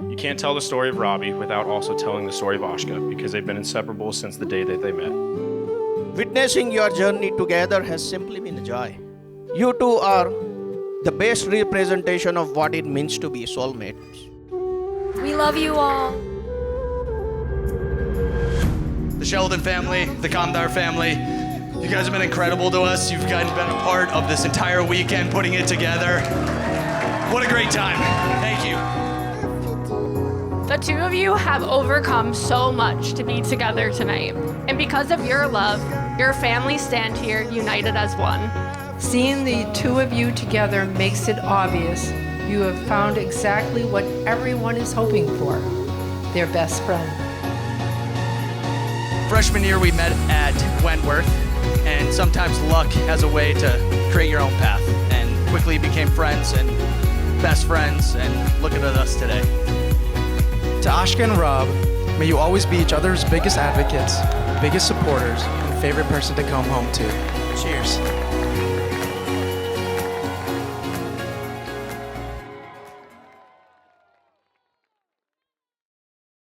You can't tell the story of Robbie without also telling the story of Aashka, because they've been inseparable since the day that they met. Witnessing your journey together has simply been a joy. You two are the best representation of what it means to be soulmates. We love you all. The Sheldon family, the Kamdar family, you guys have been incredible to us. You've been a part of this entire weekend, putting it together. What a great time. Thank you. The two of you have overcome so much to be together tonight. And because of your love, your families stand here united as one. Seeing the two of you together makes it obvious you have found exactly what everyone is hoping for, their best friend. Freshman year, we met at Wentworth, and sometimes luck has a way to create your own path, and quickly became friends and best friends, and look at us today. To Aashka and Rob, may you always be each other's biggest advocates, biggest supporters, and favorite person to come home to. Cheers.